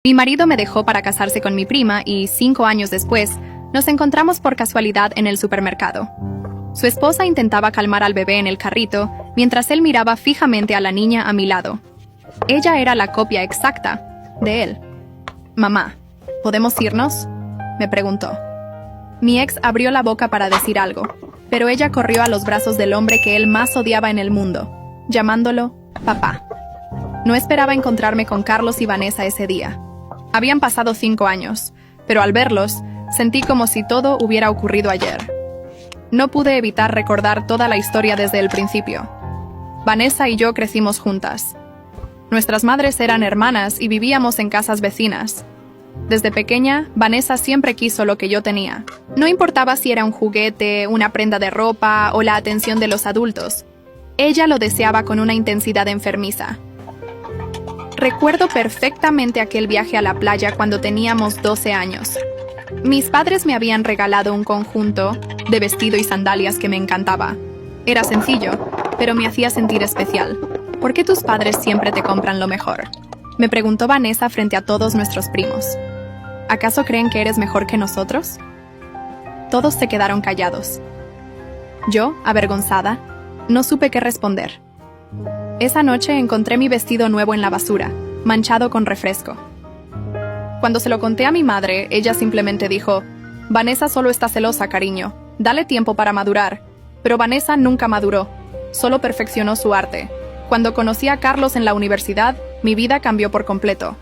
Mi marido me dejó para casarse con mi prima y 5 años después, nos encontramos por casualidad en el supermercado. Su esposa intentaba calmar al bebé en el carrito, mientras él miraba fijamente a la niña a mi lado. Ella era la copia exacta de él. «Mamá, ¿podemos irnos?», me preguntó. Mi ex abrió la boca para decir algo, pero ella corrió a los brazos del hombre que él más odiaba en el mundo, llamándolo papá. No esperaba encontrarme con Carlos y Vanessa ese día. Habían pasado 5 años, pero al verlos, sentí como si todo hubiera ocurrido ayer. No pude evitar recordar toda la historia desde el principio. Vanessa y yo crecimos juntas. Nuestras madres eran hermanas y vivíamos en casas vecinas. Desde pequeña, Vanessa siempre quiso lo que yo tenía. No importaba si era un juguete, una prenda de ropa o la atención de los adultos. Ella lo deseaba con una intensidad enfermiza. Recuerdo perfectamente aquel viaje a la playa cuando teníamos 12 años. Mis padres me habían regalado un conjunto de vestido y sandalias que me encantaba. Era sencillo, pero me hacía sentir especial. ¿Por qué tus padres siempre te compran lo mejor?, me preguntó Vanessa frente a todos nuestros primos. ¿Acaso creen que eres mejor que nosotros? Todos se quedaron callados. Yo, avergonzada, no supe qué responder. Esa noche encontré mi vestido nuevo en la basura, manchado con refresco. Cuando se lo conté a mi madre, ella simplemente dijo: «Vanessa solo está celosa, cariño. Dale tiempo para madurar». Pero Vanessa nunca maduró, solo perfeccionó su arte. Cuando conocí a Carlos en la universidad, mi vida cambió por completo.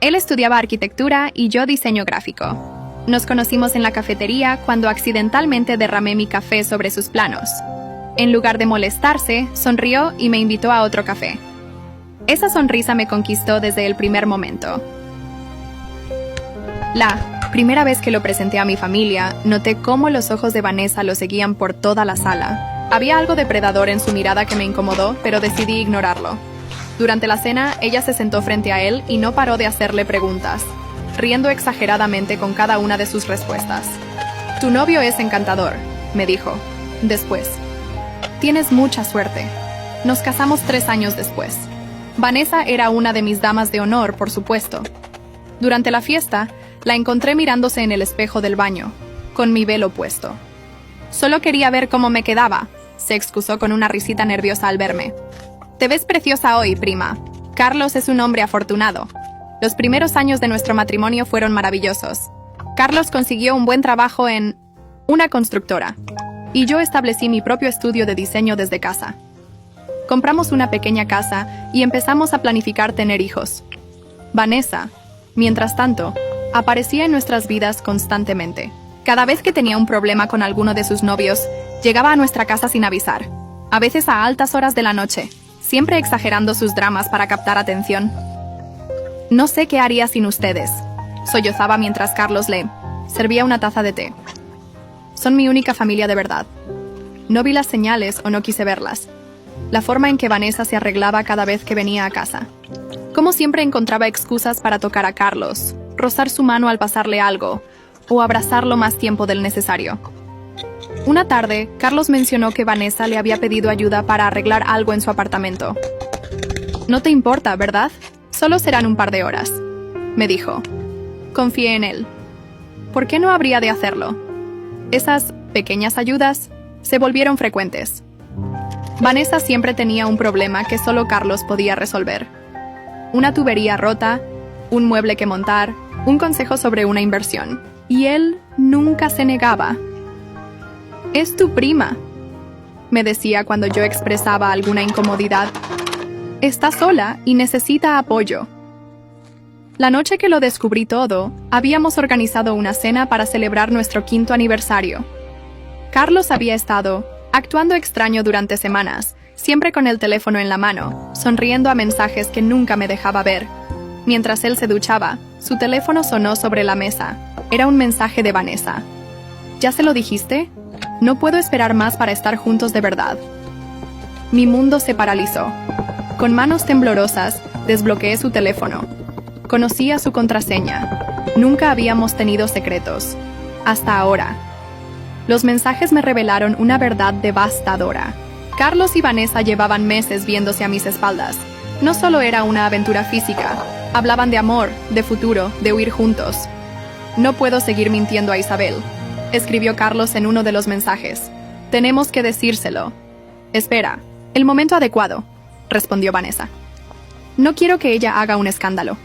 Él estudiaba arquitectura y yo diseño gráfico. Nos conocimos en la cafetería cuando accidentalmente derramé mi café sobre sus planos. En lugar de molestarse, sonrió y me invitó a otro café. Esa sonrisa me conquistó desde el primer momento. La primera vez que lo presenté a mi familia, noté cómo los ojos de Vanessa lo seguían por toda la sala. Había algo depredador en su mirada que me incomodó, pero decidí ignorarlo. Durante la cena, ella se sentó frente a él y no paró de hacerle preguntas, riendo exageradamente con cada una de sus respuestas. «Tu novio es encantador», me dijo. Después: «Tienes mucha suerte». Nos casamos 3 años después. Vanessa era una de mis damas de honor, por supuesto. Durante la fiesta, la encontré mirándose en el espejo del baño, con mi velo puesto. «Solo quería ver cómo me quedaba», se excusó con una risita nerviosa al verme. «Te ves preciosa hoy, prima. Carlos es un hombre afortunado». Los primeros años de nuestro matrimonio fueron maravillosos. Carlos consiguió un buen trabajo en una constructora, y yo establecí mi propio estudio de diseño desde casa. Compramos una pequeña casa y empezamos a planificar tener hijos. Vanessa, mientras tanto, aparecía en nuestras vidas constantemente. Cada vez que tenía un problema con alguno de sus novios, llegaba a nuestra casa sin avisar, a veces a altas horas de la noche, siempre exagerando sus dramas para captar atención. «No sé qué haría sin ustedes», sollozaba mientras Carlos le servía una taza de té. «Son mi única familia de verdad». No vi las señales o no quise verlas. La forma en que Vanessa se arreglaba cada vez que venía a casa. Como siempre encontraba excusas para tocar a Carlos, rozar su mano al pasarle algo, o abrazarlo más tiempo del necesario. Una tarde, Carlos mencionó que Vanessa le había pedido ayuda para arreglar algo en su apartamento. «No te importa, ¿verdad? Solo serán un par de horas», me dijo. Confié en él. ¿Por qué no habría de hacerlo? Esas pequeñas ayudas se volvieron frecuentes. Vanessa siempre tenía un problema que solo Carlos podía resolver. Una tubería rota, un mueble que montar, un consejo sobre una inversión. Y él nunca se negaba. «Es tu prima», me decía cuando yo expresaba alguna incomodidad. «Está sola y necesita apoyo». La noche que lo descubrí todo, habíamos organizado una cena para celebrar nuestro 5º aniversario. Carlos había estado actuando extraño durante semanas, siempre con el teléfono en la mano, sonriendo a mensajes que nunca me dejaba ver. Mientras él se duchaba, su teléfono sonó sobre la mesa. Era un mensaje de Vanessa. «¿Ya se lo dijiste? No puedo esperar más para estar juntos de verdad». Mi mundo se paralizó. Con manos temblorosas, desbloqueé su teléfono. Conocía su contraseña. Nunca habíamos tenido secretos. Hasta ahora. Los mensajes me revelaron una verdad devastadora. Carlos y Vanessa llevaban meses viéndose a mis espaldas. No solo era una aventura física, Hablaban de amor, de futuro, de huir juntos. No puedo seguir mintiendo a Isabel, escribió Carlos en uno de los mensajes. Tenemos que decírselo. Espera, el momento adecuado, respondió Vanessa. No quiero que ella haga un escándalo.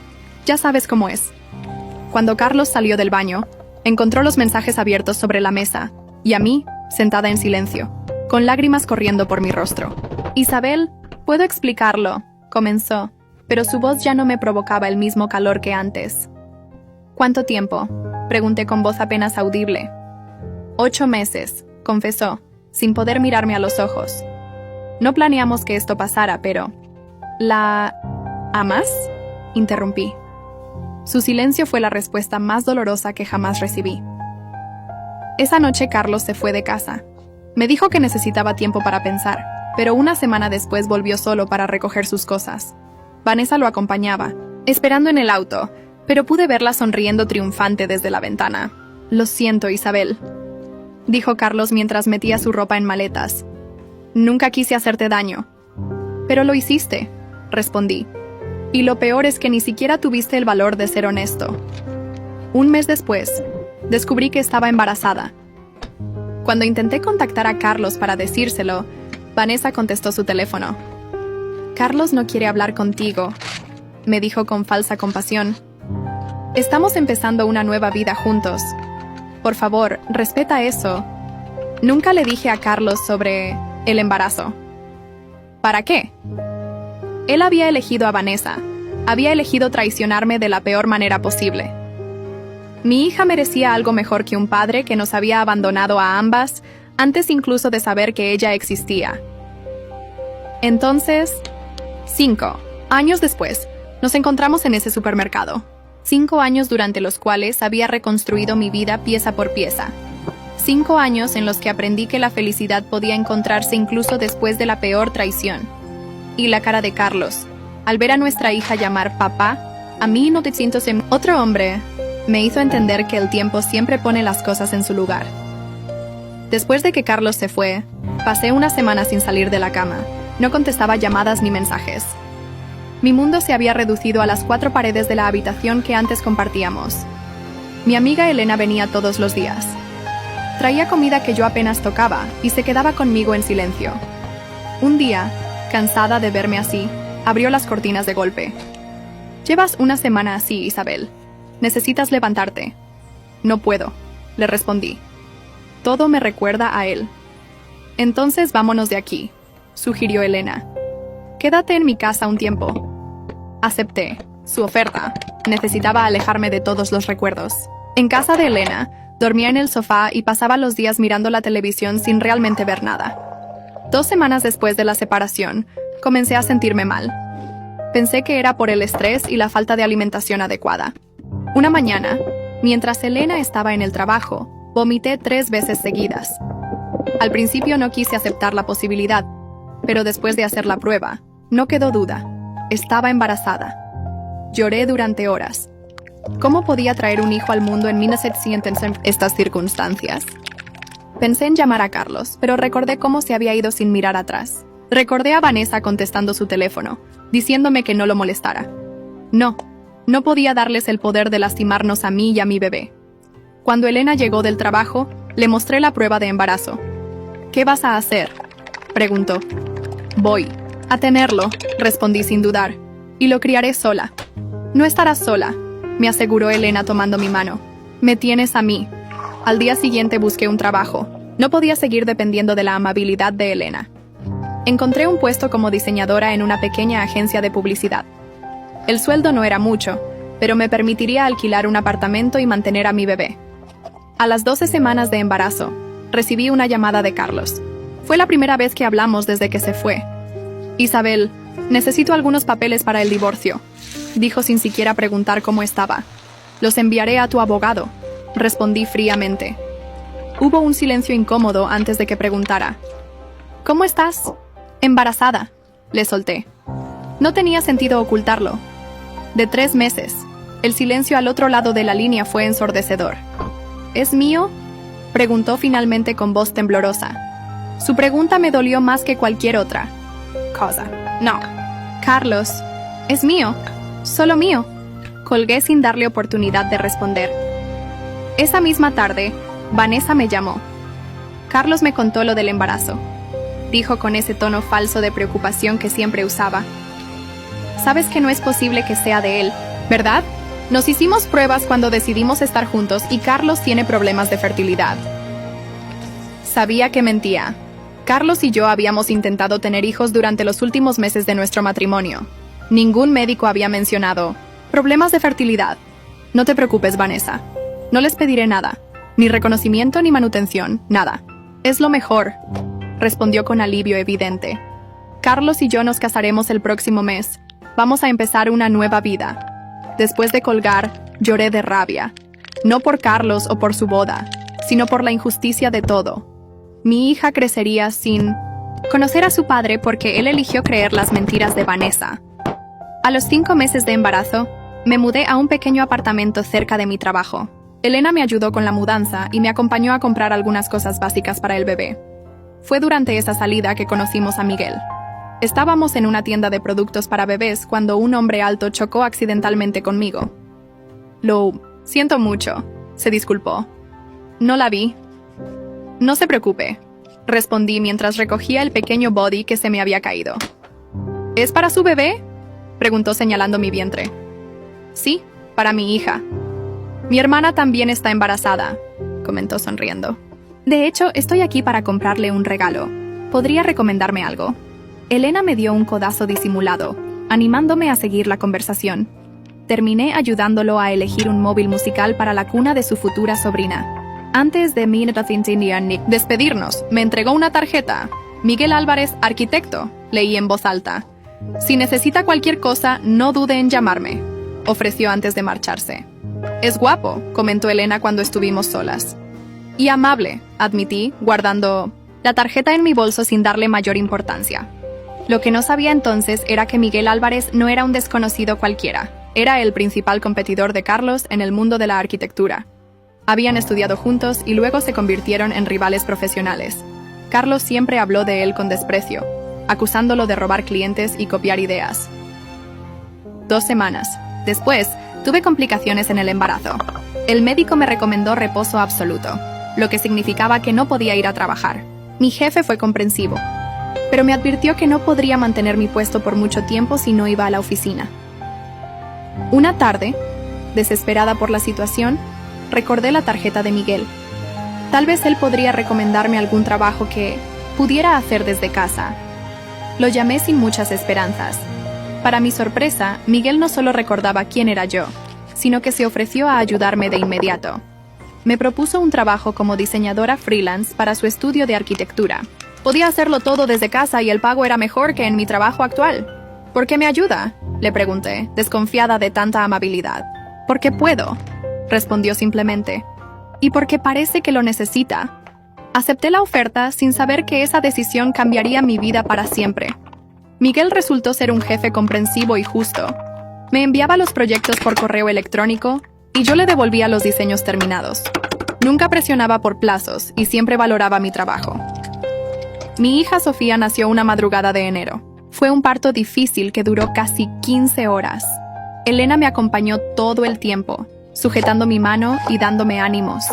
Ya sabes cómo es. Cuando Carlos salió del baño, encontró los mensajes abiertos sobre la mesa, y a mí, sentada en silencio, con lágrimas corriendo por mi rostro. Isabel, puedo explicarlo, comenzó, pero su voz ya no me provocaba el mismo calor que antes. ¿Cuánto tiempo?, pregunté con voz apenas audible. 8 meses, confesó, sin poder mirarme a los ojos. No planeamos que esto pasara, pero... ¿La amas?, interrumpí. Su silencio fue la respuesta más dolorosa que jamás recibí. Esa noche Carlos se fue de casa. Me dijo que necesitaba tiempo para pensar, pero una semana después volvió solo para recoger sus cosas. Vanessa lo acompañaba, esperando en el auto, pero pude verla sonriendo triunfante desde la ventana. Lo siento, Isabel, dijo Carlos mientras metía su ropa en maletas. Nunca quise hacerte daño. Pero lo hiciste, respondí. Y lo peor es que ni siquiera tuviste el valor de ser honesto. Un mes después, descubrí que estaba embarazada. Cuando intenté contactar a Carlos para decírselo, Vanessa contestó su teléfono. Carlos no quiere hablar contigo, me dijo con falsa compasión. Estamos empezando una nueva vida juntos. Por favor, respeta eso. Nunca le dije a Carlos sobre el embarazo. ¿Para qué? Él había elegido a Vanessa. Había elegido traicionarme de la peor manera posible. Mi hija merecía algo mejor que un padre que nos había abandonado a ambas antes incluso de saber que ella existía. Entonces, 5 años después, nos encontramos en ese supermercado. 5 años durante los cuales había reconstruido mi vida pieza por pieza. 5 años en los que aprendí que la felicidad podía encontrarse incluso después de la peor traición. Y la cara de Carlos, al ver a nuestra hija llamar papá, a mí no te siento sem... Otro hombre me hizo entender que el tiempo siempre pone las cosas en su lugar. Después de que Carlos se fue, pasé una semana sin salir de la cama. No contestaba llamadas ni mensajes. Mi mundo se había reducido a las 4 paredes de la habitación que antes compartíamos. Mi amiga Elena venía todos los días. Traía comida que yo apenas tocaba y se quedaba conmigo en silencio. Un día, cansada de verme así, abrió las cortinas de golpe. Llevas una semana así, Isabel. Necesitas levantarte. No puedo, le respondí. Todo me recuerda a él. Entonces vámonos de aquí, sugirió Elena. Quédate en mi casa un tiempo. Acepté su oferta. Necesitaba alejarme de todos los recuerdos. En casa de Elena, dormía en el sofá y pasaba los días mirando la televisión sin realmente ver nada. 2 semanas después de la separación, comencé a sentirme mal. Pensé que era por el estrés y la falta de alimentación adecuada. Una mañana, mientras Elena estaba en el trabajo, vomité 3 veces seguidas. Al principio no quise aceptar la posibilidad, pero después de hacer la prueba, no quedó duda. Estaba embarazada. Lloré durante horas. ¿Cómo podía traer un hijo al mundo en 1900 en estas circunstancias? Pensé en llamar a Carlos, pero recordé cómo se había ido sin mirar atrás. Recordé a Vanessa contestando su teléfono, diciéndome que no lo molestara. No podía darles el poder de lastimarnos a mí y a mi bebé. Cuando Elena llegó del trabajo, le mostré la prueba de embarazo. ¿Qué vas a hacer?, preguntó. Voy a tenerlo, respondí sin dudar, y lo criaré sola. No estarás sola, me aseguró Elena tomando mi mano. Me tienes a mí. Al día siguiente busqué un trabajo. No podía seguir dependiendo de la amabilidad de Elena. Encontré un puesto como diseñadora en una pequeña agencia de publicidad. El sueldo no era mucho, pero me permitiría alquilar un apartamento y mantener a mi bebé. A las 12 semanas de embarazo, recibí una llamada de Carlos. Fue la primera vez que hablamos desde que se fue. Isabel, necesito algunos papeles para el divorcio, dijo sin siquiera preguntar cómo estaba. Los enviaré a tu abogado, respondí fríamente. Hubo un silencio incómodo antes de que preguntara. ¿Cómo estás? Embarazada, le solté. No tenía sentido ocultarlo. De 3 meses. El silencio al otro lado de la línea fue ensordecedor. ¿Es mío?, preguntó finalmente con voz temblorosa. Su pregunta me dolió más que cualquier otra cosa. No. Carlos, es mío. Solo mío. Colgué sin darle oportunidad de responder. Esa misma tarde, Vanessa me llamó. Carlos me contó lo del embarazo. Dijo con ese tono falso de preocupación que siempre usaba. Sabes que no es posible que sea de él, ¿verdad? Nos hicimos pruebas cuando decidimos estar juntos y Carlos tiene problemas de fertilidad. Sabía que mentía. Carlos y yo habíamos intentado tener hijos durante los últimos meses de nuestro matrimonio. Ningún médico había mencionado problemas de fertilidad. No te preocupes, Vanessa. No les pediré nada. Ni reconocimiento ni manutención, nada. Es lo mejor, respondió con alivio evidente. Carlos y yo nos casaremos el próximo mes. Vamos a empezar una nueva vida. Después de colgar, lloré de rabia. No por Carlos o por su boda, sino por la injusticia de todo. Mi hija crecería sin conocer a su padre porque él eligió creer las mentiras de Vanessa. A los 5 meses de embarazo, me mudé a un pequeño apartamento cerca de mi trabajo. Elena me ayudó con la mudanza y me acompañó a comprar algunas cosas básicas para el bebé. Fue durante esa salida que conocimos a Miguel. Estábamos en una tienda de productos para bebés cuando un hombre alto chocó accidentalmente conmigo. Lo siento mucho, se disculpó. No la vi. No se preocupe, respondí mientras recogía el pequeño body que se me había caído. ¿Es para su bebé?, preguntó señalando mi vientre. Sí, para mi hija. Mi hermana también está embarazada, comentó sonriendo. De hecho, estoy aquí para comprarle un regalo. ¿Podría recomendarme algo? Elena me dio un codazo disimulado, animándome a seguir la conversación. Terminé ayudándolo a elegir un móvil musical para la cuna de su futura sobrina. Antes de despedirnos, me entregó una tarjeta. Miguel Álvarez, arquitecto, leí en voz alta. Si necesita cualquier cosa, no dude en llamarme, ofreció antes de marcharse. Es guapo, comentó Elena cuando estuvimos solas. Y amable, admití, guardando la tarjeta en mi bolso sin darle mayor importancia. Lo que no sabía entonces era que Miguel Álvarez no era un desconocido cualquiera. Era el principal competidor de Carlos en el mundo de la arquitectura. Habían estudiado juntos y luego se convirtieron en rivales profesionales. Carlos siempre habló de él con desprecio, acusándolo de robar clientes y copiar ideas. 2 semanas después, tuve complicaciones en el embarazo. El médico me recomendó reposo absoluto, lo que significaba que no podía ir a trabajar. Mi jefe fue comprensivo, pero me advirtió que no podría mantener mi puesto por mucho tiempo si no iba a la oficina. Una tarde, desesperada por la situación, recordé la tarjeta de Miguel. Tal vez él podría recomendarme algún trabajo que pudiera hacer desde casa. Lo llamé sin muchas esperanzas. Para mi sorpresa, Miguel no solo recordaba quién era yo, sino que se ofreció a ayudarme de inmediato. Me propuso un trabajo como diseñadora freelance para su estudio de arquitectura. Podía hacerlo todo desde casa y el pago era mejor que en mi trabajo actual. ¿Por qué me ayuda?, le pregunté, desconfiada de tanta amabilidad. Porque puedo, respondió simplemente. Y porque parece que lo necesita. Acepté la oferta sin saber que esa decisión cambiaría mi vida para siempre. Miguel resultó ser un jefe comprensivo y justo. Me enviaba los proyectos por correo electrónico y yo le devolvía los diseños terminados. Nunca presionaba por plazos y siempre valoraba mi trabajo. Mi hija Sofía nació una madrugada de enero. Fue un parto difícil que duró casi 15 horas. Elena me acompañó todo el tiempo, sujetando mi mano y dándome ánimos.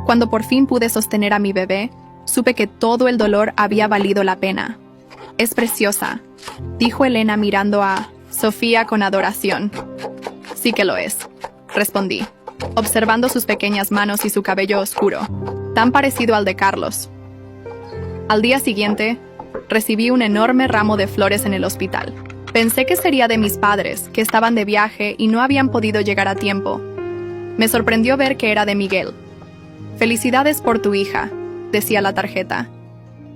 Cuando por fin pude sostener a mi bebé, supe que todo el dolor había valido la pena. Es preciosa, dijo Elena mirando a Sofía con adoración. Sí que lo es, respondí, observando sus pequeñas manos y su cabello oscuro, tan parecido al de Carlos. Al día siguiente, recibí un enorme ramo de flores en el hospital. Pensé que sería de mis padres, que estaban de viaje y no habían podido llegar a tiempo. Me sorprendió ver que era de Miguel. Felicidades por tu hija, decía la tarjeta.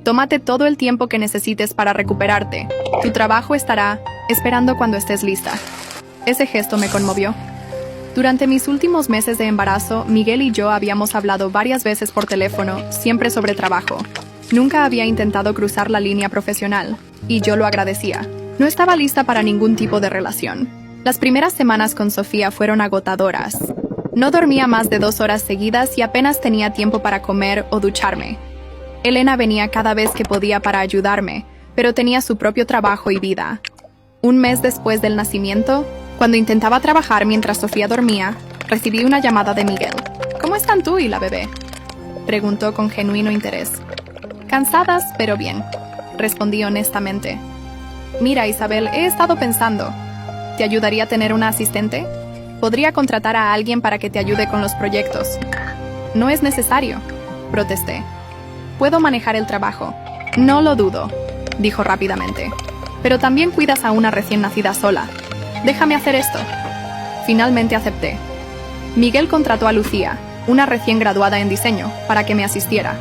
Tómate todo el tiempo que necesites para recuperarte. Tu trabajo estará esperando cuando estés lista. Ese gesto me conmovió. Durante mis últimos meses de embarazo, Miguel y yo habíamos hablado varias veces por teléfono, siempre sobre trabajo. Nunca había intentado cruzar la línea profesional, y yo lo agradecía. No estaba lista para ningún tipo de relación. Las primeras semanas con Sofía fueron agotadoras. No dormía más de 2 horas seguidas y apenas tenía tiempo para comer o ducharme. Elena venía cada vez que podía para ayudarme, pero tenía su propio trabajo y vida. Un mes después del nacimiento, Cuando intentaba trabajar mientras Sofía dormía, recibí una llamada de Miguel. ¿Cómo están tú y la bebé?, preguntó con genuino interés. Cansadas, pero bien, respondí honestamente. Mira, Isabel, he estado pensando. ¿Te ayudaría a tener una asistente? Podría contratar a alguien para que te ayude con los proyectos. No es necesario, protesté. Puedo manejar el trabajo. No lo dudo, dijo rápidamente. Pero también cuidas a una recién nacida sola. Déjame hacer esto. Finalmente acepté. Miguel contrató a Lucía, una recién graduada en diseño, para que me asistiera.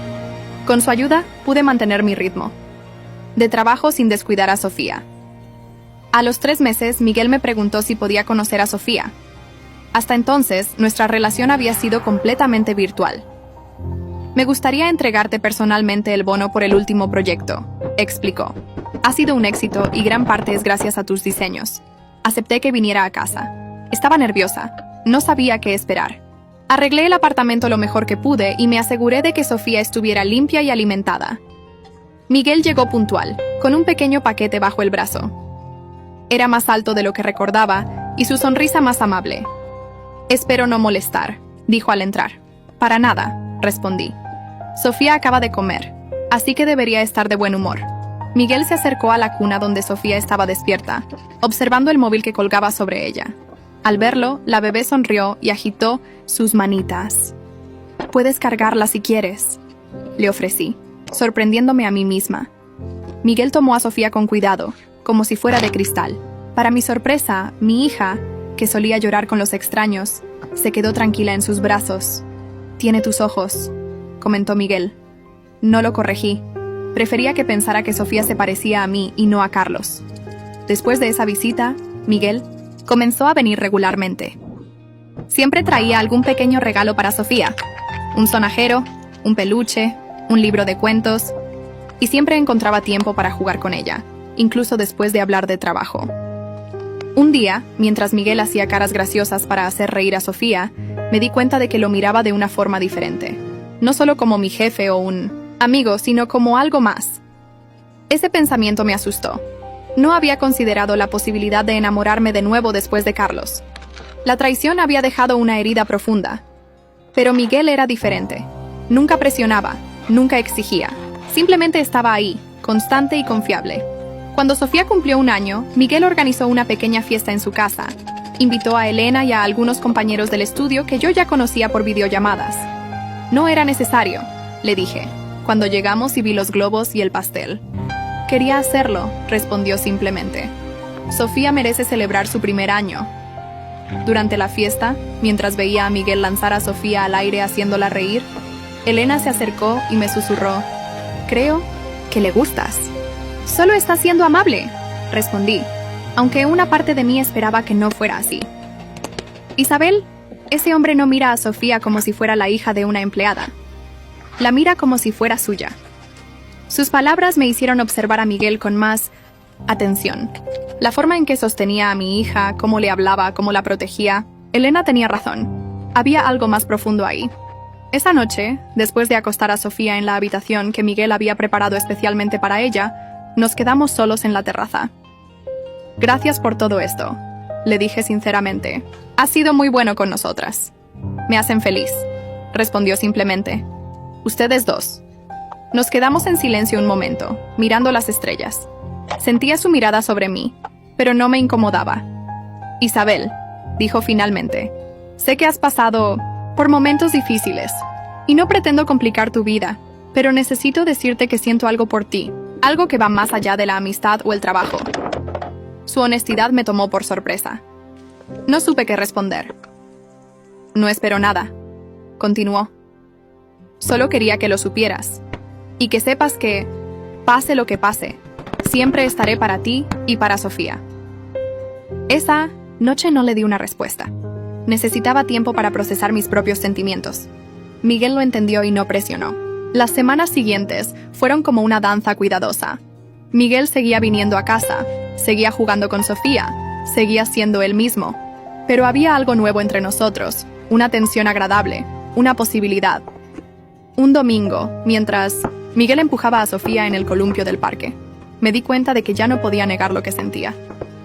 Con su ayuda, pude mantener mi ritmo de trabajo sin descuidar a Sofía. A los 3 meses, Miguel me preguntó si podía conocer a Sofía. Hasta entonces, nuestra relación había sido completamente virtual. Me gustaría entregarte personalmente el bono por el último proyecto, explicó. Ha sido un éxito y gran parte es gracias a tus diseños. Acepté que viniera a casa. Estaba nerviosa. No sabía qué esperar. Arreglé el apartamento lo mejor que pude y me aseguré de que Sofía estuviera limpia y alimentada. Miguel llegó puntual, con un pequeño paquete bajo el brazo. Era más alto de lo que recordaba y su sonrisa más amable. Espero no molestar, dijo al entrar. Para nada, respondí. Sofía acaba de comer, así que debería estar de buen humor. Miguel se acercó a la cuna donde Sofía estaba despierta, observando el móvil que colgaba sobre ella. Al verlo, la bebé sonrió y agitó sus manitas. Puedes cargarla si quieres, le ofrecí, sorprendiéndome a mí misma. Miguel tomó a Sofía con cuidado, como si fuera de cristal. Para mi sorpresa, mi hija, que solía llorar con los extraños, se quedó tranquila en sus brazos. Tiene tus ojos, comentó Miguel. No lo corregí. Prefería que pensara que Sofía se parecía a mí y no a Carlos. Después de esa visita, Miguel comenzó a venir regularmente. Siempre traía algún pequeño regalo para Sofía. Un sonajero, un peluche, un libro de cuentos, y siempre encontraba tiempo para jugar con ella, incluso después de hablar de trabajo. Un día, mientras Miguel hacía caras graciosas para hacer reír a Sofía, me di cuenta de que lo miraba de una forma diferente. No solo como mi jefe o un amigo, sino como algo más. Ese pensamiento me asustó. No había considerado la posibilidad de enamorarme de nuevo después de Carlos. La traición había dejado una herida profunda. Pero Miguel era diferente. Nunca presionaba, nunca exigía. Simplemente estaba ahí, constante y confiable. Cuando Sofía cumplió 1 año, Miguel organizó una pequeña fiesta en su casa. Invitó a Elena y a algunos compañeros del estudio que yo ya conocía por videollamadas. No era necesario, le dije, cuando llegamos y vi los globos y el pastel. Quería hacerlo, respondió simplemente. Sofía merece celebrar su primer año. Durante la fiesta, mientras veía a Miguel lanzar a Sofía al aire haciéndola reír, Elena se acercó y me susurró: creo que le gustas. Solo está siendo amable, respondí, aunque una parte de mí esperaba que no fuera así. Isabel, ese hombre no mira a Sofía como si fuera la hija de una empleada. La mira como si fuera suya. Sus palabras me hicieron observar a Miguel con más atención. La forma en que sostenía a mi hija, cómo le hablaba, cómo la protegía. Elena tenía razón. Había algo más profundo ahí. Esa noche, después de acostar a Sofía en la habitación que Miguel había preparado especialmente para ella, nos quedamos solos en la terraza. Gracias por todo esto, le dije sinceramente. Has sido muy bueno con nosotras. Me hacen feliz, respondió simplemente. Ustedes dos. Nos quedamos en silencio un momento, mirando las estrellas. Sentía su mirada sobre mí, pero no me incomodaba. Isabel, dijo finalmente, sé que has pasado por momentos difíciles, y no pretendo complicar tu vida, pero necesito decirte que siento algo por ti, algo que va más allá de la amistad o el trabajo. Su honestidad me tomó por sorpresa. No supe qué responder. No espero nada, continuó. Solo quería que lo supieras, y que sepas que, pase lo que pase, siempre estaré para ti y para Sofía. Esa noche no le di una respuesta. Necesitaba tiempo para procesar mis propios sentimientos. Miguel lo entendió y no presionó. Las semanas siguientes fueron como una danza cuidadosa. Miguel seguía viniendo a casa, seguía jugando con Sofía, seguía siendo él mismo. Pero había algo nuevo entre nosotros, una tensión agradable, una posibilidad. Un domingo, mientras Miguel empujaba a Sofía en el columpio del parque, me di cuenta de que ya no podía negar lo que sentía.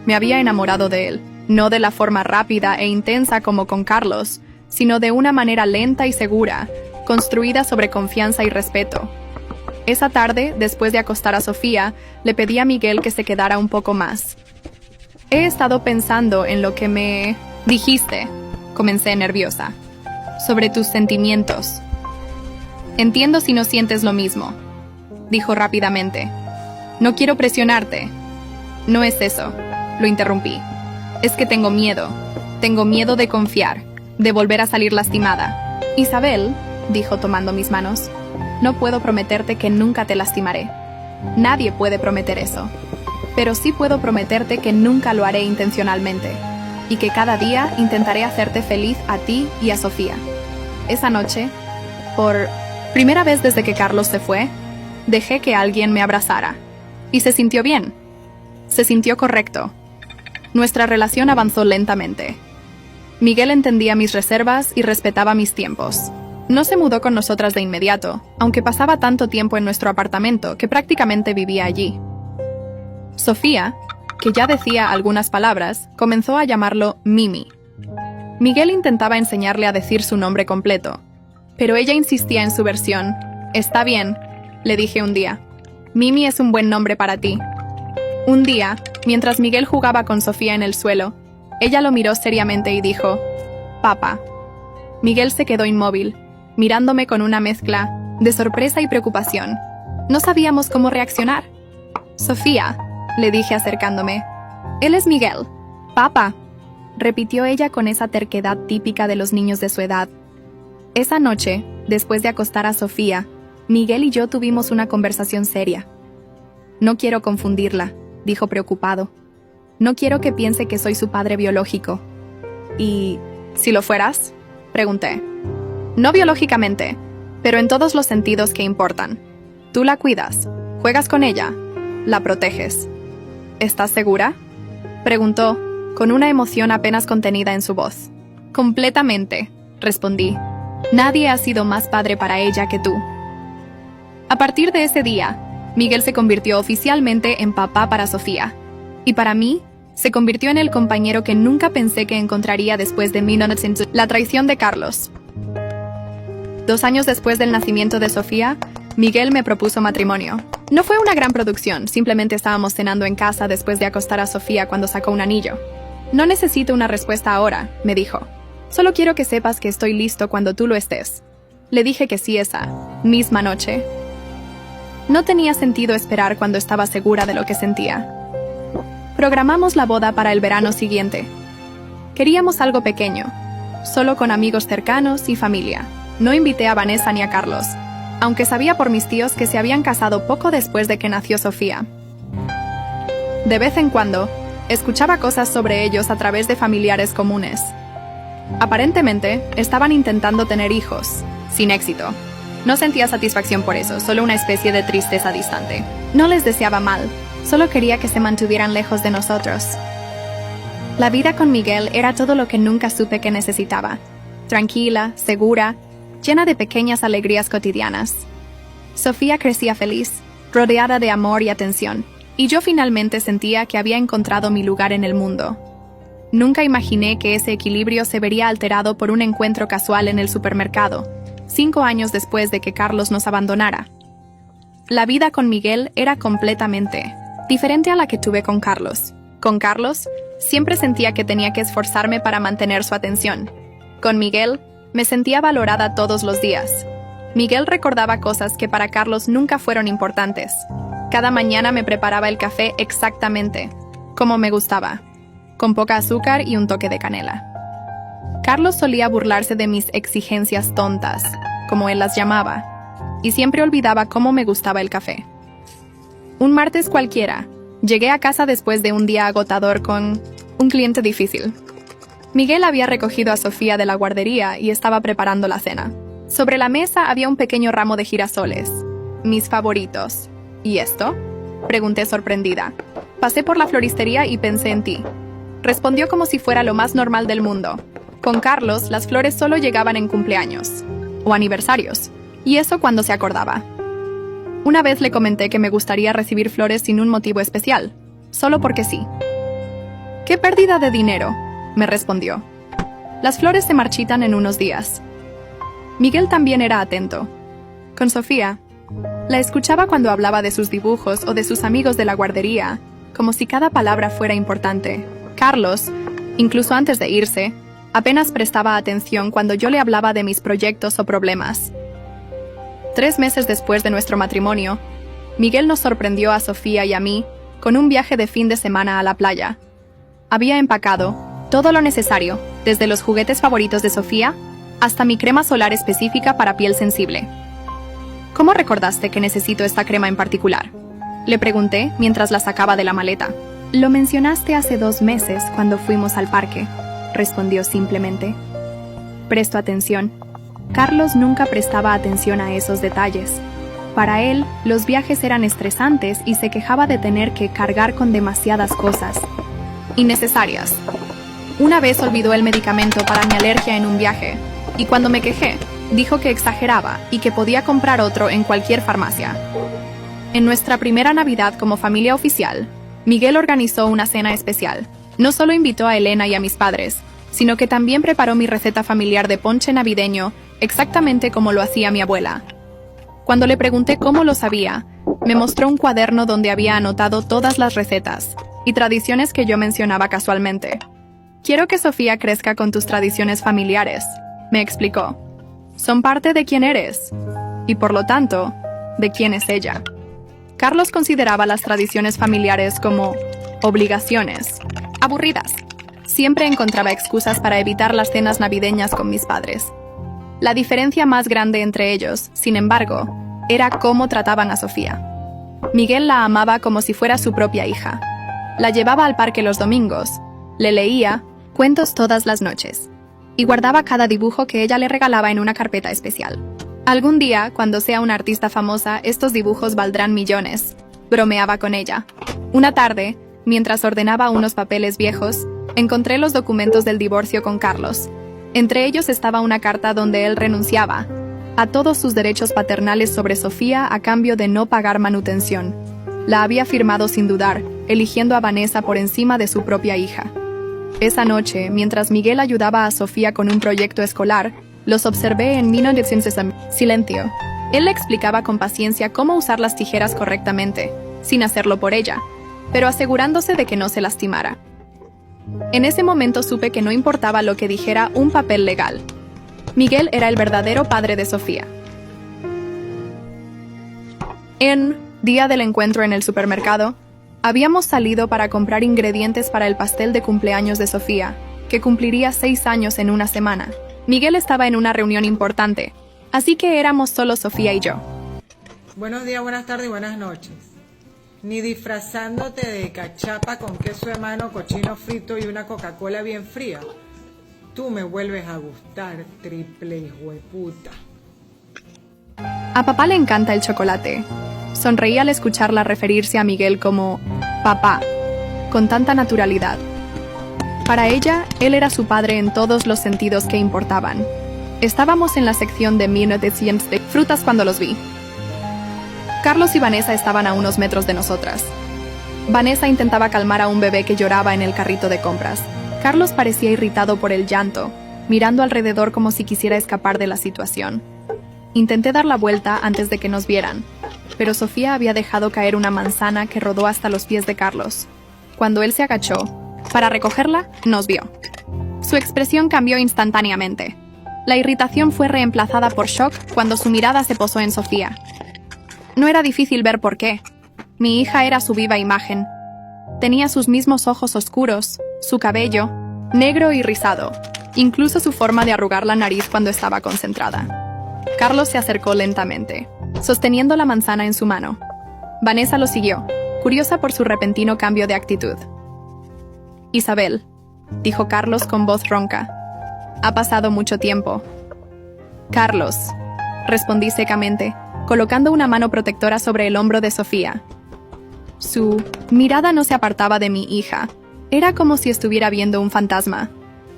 Me había enamorado de él, no de la forma rápida e intensa como con Carlos, sino de una manera lenta y segura, construida sobre confianza y respeto. Esa tarde, después de acostar a Sofía, le pedí a Miguel que se quedara un poco más. He estado pensando en lo que me dijiste, comencé nerviosa, sobre tus sentimientos. Entiendo si no sientes lo mismo, dijo rápidamente. No quiero presionarte. No es eso, lo interrumpí. Es que tengo miedo de confiar, de volver a salir lastimada. Isabel, dijo tomando mis manos, no puedo prometerte que nunca te lastimaré. Nadie puede prometer eso. Pero sí puedo prometerte que nunca lo haré intencionalmente, y que cada día intentaré hacerte feliz a ti y a Sofía. Esa noche, por primera vez desde que Carlos se fue, dejé que alguien me abrazara. Y se sintió bien. Se sintió correcto. Nuestra relación avanzó lentamente. Miguel entendía mis reservas y respetaba mis tiempos. No se mudó con nosotras de inmediato, aunque pasaba tanto tiempo en nuestro apartamento que prácticamente vivía allí. Sofía, que ya decía algunas palabras, comenzó a llamarlo Mimi. Miguel intentaba enseñarle a decir su nombre completo, pero ella insistía en su versión. Está bien, le dije un día. Mimi es un buen nombre para ti. Un día, mientras Miguel jugaba con Sofía en el suelo, ella lo miró seriamente y dijo, «Papá». Miguel se quedó inmóvil, mirándome con una mezcla de sorpresa y preocupación. No sabíamos cómo reaccionar. «Sofía», le dije acercándome. «Él es Miguel». «Papá», repitió ella con esa terquedad típica de los niños de su edad. Esa noche, después de acostar a Sofía, Miguel y yo tuvimos una conversación seria. «No quiero confundirla», dijo preocupado. «No quiero que piense que soy su padre biológico». «¿Y si lo fueras?», pregunté. «No biológicamente, pero en todos los sentidos que importan. Tú la cuidas, juegas con ella, la proteges». «¿Estás segura?», preguntó, con una emoción apenas contenida en su voz. «Completamente», respondí. «Nadie ha sido más padre para ella que tú». A partir de ese día, Miguel se convirtió oficialmente en papá para Sofía. Y para mí, se convirtió en el compañero que nunca pensé que encontraría después de la traición de Carlos. 2 años después del nacimiento de Sofía, Miguel me propuso matrimonio. No fue una gran producción, simplemente estábamos cenando en casa después de acostar a Sofía cuando sacó un anillo. «No necesito una respuesta ahora», me dijo. «Solo quiero que sepas que estoy listo cuando tú lo estés». Le dije que sí esa misma noche. No tenía sentido esperar cuando estaba segura de lo que sentía. Programamos la boda para el verano siguiente. Queríamos algo pequeño, solo con amigos cercanos y familia. No invité a Vanessa ni a Carlos, aunque sabía por mis tíos que se habían casado poco después de que nació Sofía. De vez en cuando, escuchaba cosas sobre ellos a través de familiares comunes. Aparentemente, estaban intentando tener hijos, sin éxito. No sentía satisfacción por eso, solo una especie de tristeza distante. No les deseaba mal, solo quería que se mantuvieran lejos de nosotros. La vida con Miguel era todo lo que nunca supe que necesitaba. Tranquila, segura, llena de pequeñas alegrías cotidianas. Sofía crecía feliz, rodeada de amor y atención, y yo finalmente sentía que había encontrado mi lugar en el mundo. Nunca imaginé que ese equilibrio se vería alterado por un encuentro casual en el supermercado, 5 años después de que Carlos nos abandonara. La vida con Miguel era completamente diferente a la que tuve con Carlos. Con Carlos, siempre sentía que tenía que esforzarme para mantener su atención. Con Miguel, me sentía valorada todos los días. Miguel recordaba cosas que para Carlos nunca fueron importantes. Cada mañana me preparaba el café exactamente, como me gustaba, con poca azúcar y un toque de canela. Carlos solía burlarse de mis exigencias tontas, como él las llamaba, y siempre olvidaba cómo me gustaba el café. Un martes cualquiera, llegué a casa después de un día agotador con un cliente difícil. Miguel había recogido a Sofía de la guardería y estaba preparando la cena. Sobre la mesa había un pequeño ramo de girasoles, mis favoritos. ¿Y esto?, pregunté sorprendida. Pasé por la floristería y pensé en ti. Respondió como si fuera lo más normal del mundo. Con Carlos, las flores solo llegaban en cumpleaños o aniversarios, y eso cuando se acordaba. Una vez le comenté que me gustaría recibir flores sin un motivo especial, solo porque sí. «¿Qué pérdida de dinero?», me respondió. «Las flores se marchitan en unos días». Miguel también era atento. Con Sofía, la escuchaba cuando hablaba de sus dibujos o de sus amigos de la guardería, como si cada palabra fuera importante. Carlos, incluso antes de irse, apenas prestaba atención cuando yo le hablaba de mis proyectos o problemas. 3 meses después de nuestro matrimonio, Miguel nos sorprendió a Sofía y a mí con un viaje de fin de semana a la playa. Había empacado todo lo necesario, desde los juguetes favoritos de Sofía hasta mi crema solar específica para piel sensible. ¿Cómo recordaste que necesito esta crema en particular?, le pregunté mientras la sacaba de la maleta. «Lo mencionaste hace 2 meses cuando fuimos al parque», respondió simplemente. Presto atención. Carlos nunca prestaba atención a esos detalles. Para él, los viajes eran estresantes y se quejaba de tener que cargar con demasiadas cosas innecesarias. Una vez olvidó el medicamento para mi alergia en un viaje, y cuando me quejé, dijo que exageraba y que podía comprar otro en cualquier farmacia. En nuestra primera Navidad como familia oficial, Miguel organizó una cena especial. No solo invitó a Elena y a mis padres, sino que también preparó mi receta familiar de ponche navideño exactamente como lo hacía mi abuela. Cuando le pregunté cómo lo sabía, me mostró un cuaderno donde había anotado todas las recetas y tradiciones que yo mencionaba casualmente. «Quiero que Sofía crezca con tus tradiciones familiares», me explicó. «Son parte de quién eres, y por lo tanto, de quién es ella». Carlos consideraba las tradiciones familiares como obligaciones aburridas. Siempre encontraba excusas para evitar las cenas navideñas con mis padres. La diferencia más grande entre ellos, sin embargo, era cómo trataban a Sofía. Miguel la amaba como si fuera su propia hija. La llevaba al parque los domingos, le leía cuentos todas las noches y guardaba cada dibujo que ella le regalaba en una carpeta especial. «Algún día, cuando sea una artista famosa, estos dibujos valdrán millones», bromeaba con ella. Una tarde, mientras ordenaba unos papeles viejos, encontré los documentos del divorcio con Carlos. Entre ellos estaba una carta donde él renunciaba a todos sus derechos paternales sobre Sofía a cambio de no pagar manutención. La había firmado sin dudar, eligiendo a Vanessa por encima de su propia hija. Esa noche, mientras Miguel ayudaba a Sofía con un proyecto escolar, los observé en silencio. Él le explicaba con paciencia cómo usar las tijeras correctamente, sin hacerlo por ella, pero asegurándose de que no se lastimara. En ese momento supe que no importaba lo que dijera un papel legal. Miguel era el verdadero padre de Sofía. En día del encuentro en el supermercado, habíamos salido para comprar ingredientes para el pastel de cumpleaños de Sofía, que cumpliría 6 años en una semana. Miguel estaba en una reunión importante, así que éramos solo Sofía y yo. Buenos días, buenas tardes y buenas noches. Ni disfrazándote de cachapa con queso de mano, cochino frito y una Coca-Cola bien fría. Tú me vuelves a gustar, triple hijueputa. A papá le encanta el chocolate. Sonreí al escucharla referirse a Miguel como papá, con tanta naturalidad. Para ella, él era su padre en todos los sentidos que importaban. Estábamos en la sección de frutas cuando los vi. Carlos y Vanessa estaban a unos metros de nosotras. Vanessa intentaba calmar a un bebé que lloraba en el carrito de compras. Carlos parecía irritado por el llanto, mirando alrededor como si quisiera escapar de la situación. Intenté dar la vuelta antes de que nos vieran, pero Sofía había dejado caer una manzana que rodó hasta los pies de Carlos. Cuando él se agachó para recogerla, nos vio. Su expresión cambió instantáneamente. La irritación fue reemplazada por shock cuando su mirada se posó en Sofía. No era difícil ver por qué. Mi hija era su viva imagen. Tenía sus mismos ojos oscuros, su cabello, negro y rizado, incluso su forma de arrugar la nariz cuando estaba concentrada. Carlos se acercó lentamente, sosteniendo la manzana en su mano. Vanessa lo siguió, curiosa por su repentino cambio de actitud. «Isabel», dijo Carlos con voz ronca. «Ha pasado mucho tiempo». «Carlos», respondí secamente, colocando una mano protectora sobre el hombro de Sofía. Su mirada no se apartaba de mi hija. Era como si estuviera viendo un fantasma.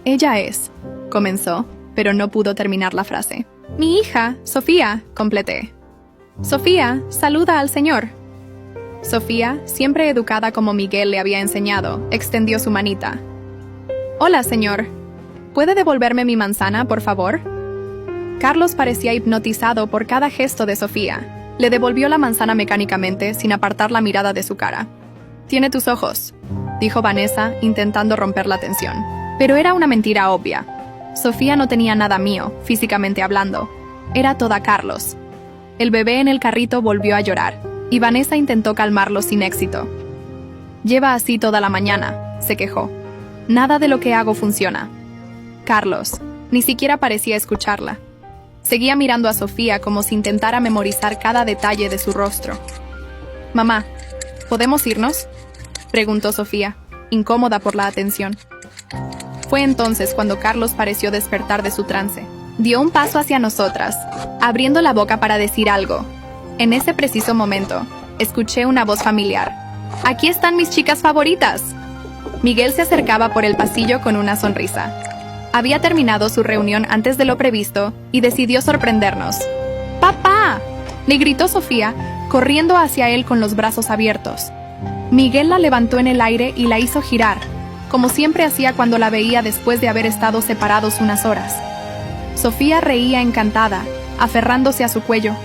«Ella es», comenzó, pero no pudo terminar la frase. «Mi hija, Sofía», completé. «Sofía, saluda al señor». Sofía, siempre educada como Miguel le había enseñado, extendió su manita. «Hola, señor. ¿Puede devolverme mi manzana, por favor?» Carlos parecía hipnotizado por cada gesto de Sofía. Le devolvió la manzana mecánicamente, sin apartar la mirada de su cara. «Tiene tus ojos», dijo Vanessa, intentando romper la tensión. Pero era una mentira obvia. Sofía no tenía nada mío, físicamente hablando. Era toda Carlos. El bebé en el carrito volvió a llorar, y Vanessa intentó calmarlo sin éxito. «Lleva así toda la mañana», se quejó. «Nada de lo que hago funciona». Carlos ni siquiera parecía escucharla. Seguía mirando a Sofía como si intentara memorizar cada detalle de su rostro. «Mamá, ¿podemos irnos?», preguntó Sofía, incómoda por la atención. Fue entonces cuando Carlos pareció despertar de su trance. Dio un paso hacia nosotras, abriendo la boca para decir algo. En ese preciso momento, escuché una voz familiar. «¡Aquí están mis chicas favoritas!». Miguel se acercaba por el pasillo con una sonrisa. Había terminado su reunión antes de lo previsto y decidió sorprendernos. «¡Papá!», le gritó Sofía, corriendo hacia él con los brazos abiertos. Miguel la levantó en el aire y la hizo girar, como siempre hacía cuando la veía después de haber estado separados unas horas. Sofía reía encantada, aferrándose a su cuello,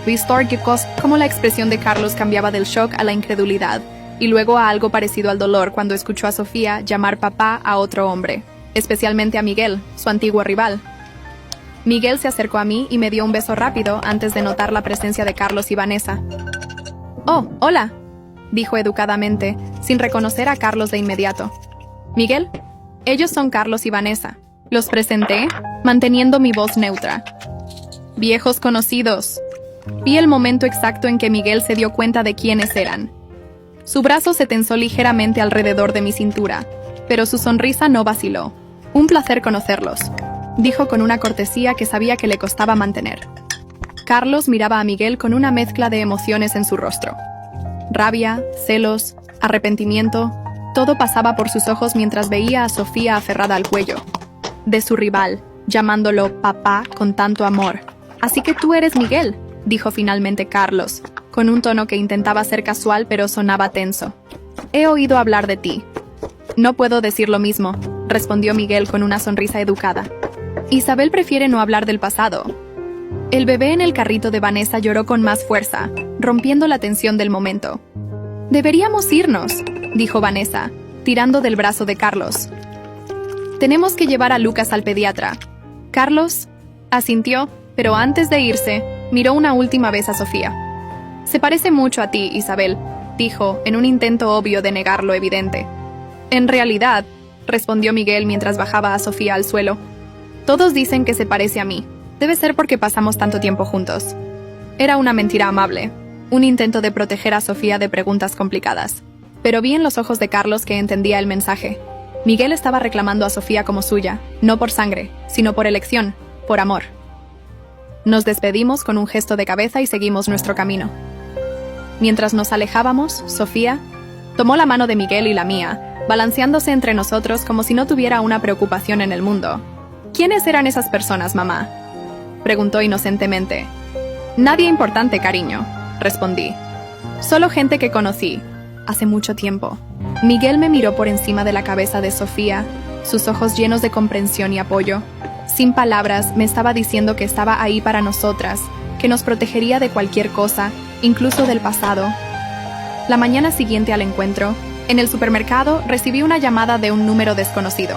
como la expresión de Carlos cambiaba del shock a la incredulidad, y luego a algo parecido al dolor cuando escuchó a Sofía llamar papá a otro hombre, especialmente a Miguel, su antiguo rival. Miguel se acercó a mí y me dio un beso rápido antes de notar la presencia de Carlos y Vanessa. «Oh, hola», dijo educadamente, sin reconocer a Carlos de inmediato. «Miguel, ellos son Carlos y Vanessa». Los presenté, manteniendo mi voz neutra. «Viejos conocidos». Vi el momento exacto en que Miguel se dio cuenta de quiénes eran. Su brazo se tensó ligeramente alrededor de mi cintura, pero su sonrisa no vaciló. «Un placer conocerlos», dijo con una cortesía que sabía que le costaba mantener. Carlos miraba a Miguel con una mezcla de emociones en su rostro. Rabia, celos, arrepentimiento, todo pasaba por sus ojos mientras veía a Sofía aferrada al cuello de su rival, llamándolo papá con tanto amor. «Así que tú eres Miguel», dijo finalmente Carlos, con un tono que intentaba ser casual pero sonaba tenso. «He oído hablar de ti». «No puedo decir lo mismo», respondió Miguel con una sonrisa educada. «Isabel prefiere no hablar del pasado». El bebé en el carrito de Vanessa lloró con más fuerza, rompiendo la tensión del momento. «Deberíamos irnos», dijo Vanessa, tirando del brazo de Carlos. «Tenemos que llevar a Lucas al pediatra». Carlos asintió, pero antes de irse, miró una última vez a Sofía. «Se parece mucho a ti, Isabel», dijo, en un intento obvio de negar lo evidente. «En realidad», respondió Miguel mientras bajaba a Sofía al suelo, «todos dicen que se parece a mí. Debe ser porque pasamos tanto tiempo juntos». Era una mentira amable, un intento de proteger a Sofía de preguntas complicadas. Pero vi en los ojos de Carlos que entendía el mensaje. Miguel estaba reclamando a Sofía como suya, no por sangre, sino por elección, por amor. Nos despedimos con un gesto de cabeza y seguimos nuestro camino. Mientras nos alejábamos, Sofía tomó la mano de Miguel y la mía, balanceándose entre nosotros como si no tuviera una preocupación en el mundo. «¿Quiénes eran esas personas, mamá?», preguntó inocentemente. «Nadie importante, cariño», respondí. «Solo gente que conocí, hace mucho tiempo». Miguel me miró por encima de la cabeza de Sofía, sus ojos llenos de comprensión y apoyo. Sin palabras, me estaba diciendo que estaba ahí para nosotras, que nos protegería de cualquier cosa, incluso del pasado. La mañana siguiente al encuentro, en el supermercado recibí una llamada de un número desconocido.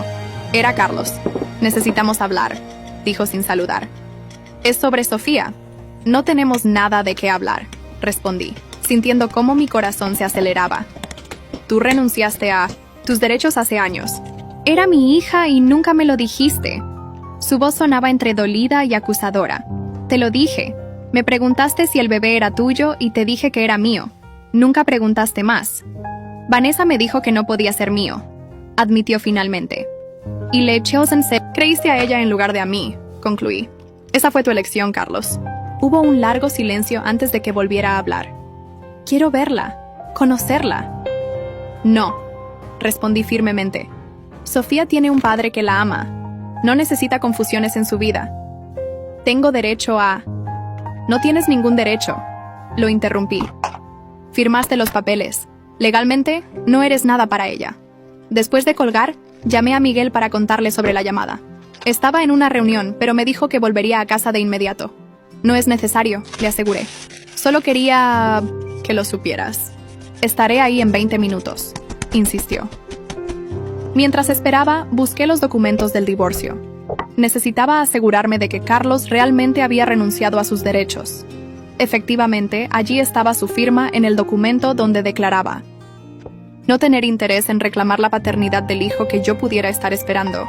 Era Carlos. «Necesitamos hablar», dijo sin saludar. «Es sobre Sofía». «No tenemos nada de qué hablar», respondí, sintiendo cómo mi corazón se aceleraba. «Tú renunciaste a tus derechos hace años. Era mi hija y nunca me lo dijiste». Su voz sonaba entre dolida y acusadora. «Te lo dije. Me preguntaste si el bebé era tuyo y te dije que era mío. Nunca preguntaste más». «Vanessa me dijo que no podía ser mío», admitió finalmente. «Y le creíste a ella en lugar de a mí», concluí. «Esa fue tu elección, Carlos». Hubo un largo silencio antes de que volviera a hablar. «Quiero verla, conocerla». «No», respondí firmemente. «Sofía tiene un padre que la ama. No necesita confusiones en su vida. Tengo derecho a...». «No tienes ningún derecho», lo interrumpí. Firmaste los papeles. Legalmente, no eres nada para ella. Después de colgar, llamé a Miguel para contarle sobre la llamada. Estaba en una reunión, pero me dijo que volvería a casa de inmediato. No es necesario, le aseguré. Solo quería que lo supieras. Estaré ahí en 20 minutos, insistió. Mientras esperaba, busqué los documentos del divorcio. Necesitaba asegurarme de que Carlos realmente había renunciado a sus derechos. Efectivamente, allí estaba su firma en el documento donde declaraba no tener interés en reclamar la paternidad del hijo que yo pudiera estar esperando.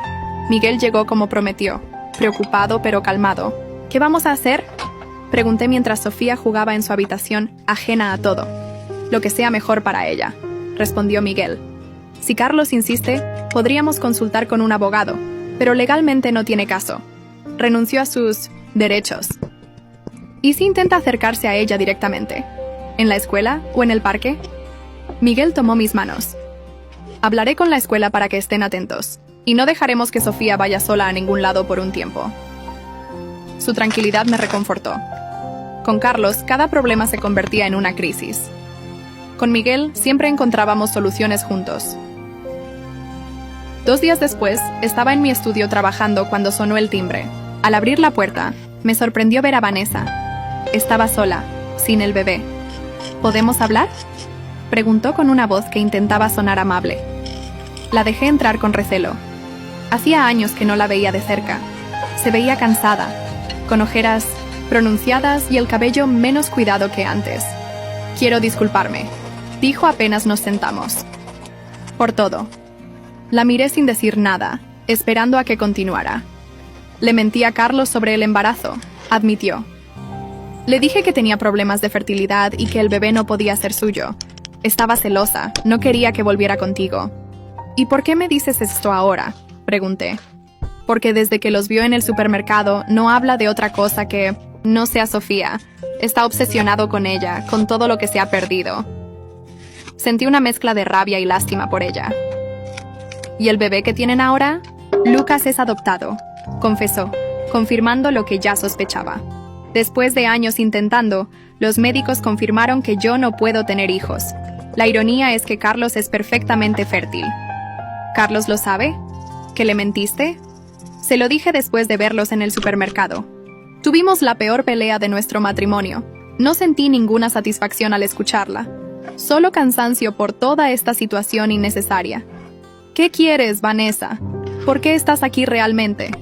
Miguel llegó como prometió, preocupado pero calmado. ¿Qué vamos a hacer?, pregunté mientras Sofía jugaba en su habitación, ajena a todo. Lo que sea mejor para ella, respondió Miguel. Si Carlos insiste, podríamos consultar con un abogado, pero legalmente no tiene caso. Renunció a sus derechos. ¿Y si intenta acercarse a ella directamente? ¿En la escuela o en el parque? Miguel tomó mis manos. Hablaré con la escuela para que estén atentos, y no dejaremos que Sofía vaya sola a ningún lado por un tiempo. Su tranquilidad me reconfortó. Con Carlos, cada problema se convertía en una crisis. Con Miguel, siempre encontrábamos soluciones juntos. 2 días después, estaba en mi estudio trabajando cuando sonó el timbre. Al abrir la puerta, me sorprendió ver a Vanessa. Estaba sola, sin el bebé. ¿Podemos hablar?, preguntó con una voz que intentaba sonar amable. La dejé entrar con recelo. Hacía años que no la veía de cerca. Se veía cansada, con ojeras pronunciadas y el cabello menos cuidado que antes. Quiero disculparme, dijo apenas nos sentamos. Por todo. La miré sin decir nada, esperando a que continuara. Le mentí a Carlos sobre el embarazo, admitió. Le dije que tenía problemas de fertilidad y que el bebé no podía ser suyo. Estaba celosa, no quería que volviera contigo. ¿Y por qué me dices esto ahora?, pregunté. Porque desde que los vio en el supermercado no habla de otra cosa que no sea Sofía. Está obsesionado con ella, con todo lo que se ha perdido. Sentí una mezcla de rabia y lástima por ella. ¿Y el bebé que tienen ahora? Lucas es adoptado, confesó, confirmando lo que ya sospechaba. Después de años intentando, los médicos confirmaron que yo no puedo tener hijos. La ironía es que Carlos es perfectamente fértil. ¿Carlos lo sabe? ¿Que le mentiste? Se lo dije después de verlos en el supermercado. Tuvimos la peor pelea de nuestro matrimonio. No sentí ninguna satisfacción al escucharla. Solo cansancio por toda esta situación innecesaria. ¿Qué quieres, Vanessa? ¿Por qué estás aquí realmente?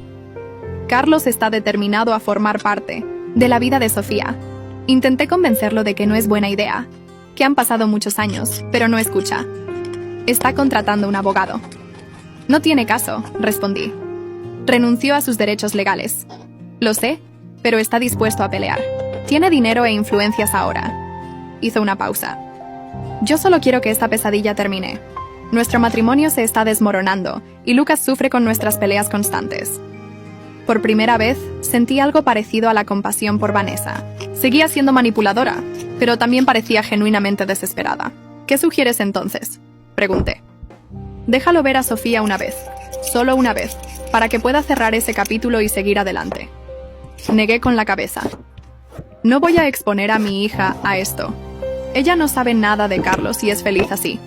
Carlos está determinado a formar parte de la vida de Sofía. Intenté convencerlo de que no es buena idea, que han pasado muchos años, pero no escucha. Está contratando un abogado. No tiene caso, respondí. Renunció a sus derechos legales. Lo sé, pero está dispuesto a pelear. Tiene dinero e influencias ahora. Hizo una pausa. Yo solo quiero que esta pesadilla termine. Nuestro matrimonio se está desmoronando y Lucas sufre con nuestras peleas constantes. Por primera vez, sentí algo parecido a la compasión por Vanessa. Seguía siendo manipuladora, pero también parecía genuinamente desesperada. ¿Qué sugieres entonces?, pregunté. Déjalo ver a Sofía una vez, solo una vez, para que pueda cerrar ese capítulo y seguir adelante. Negué con la cabeza. No voy a exponer a mi hija a esto. Ella no sabe nada de Carlos y es feliz así.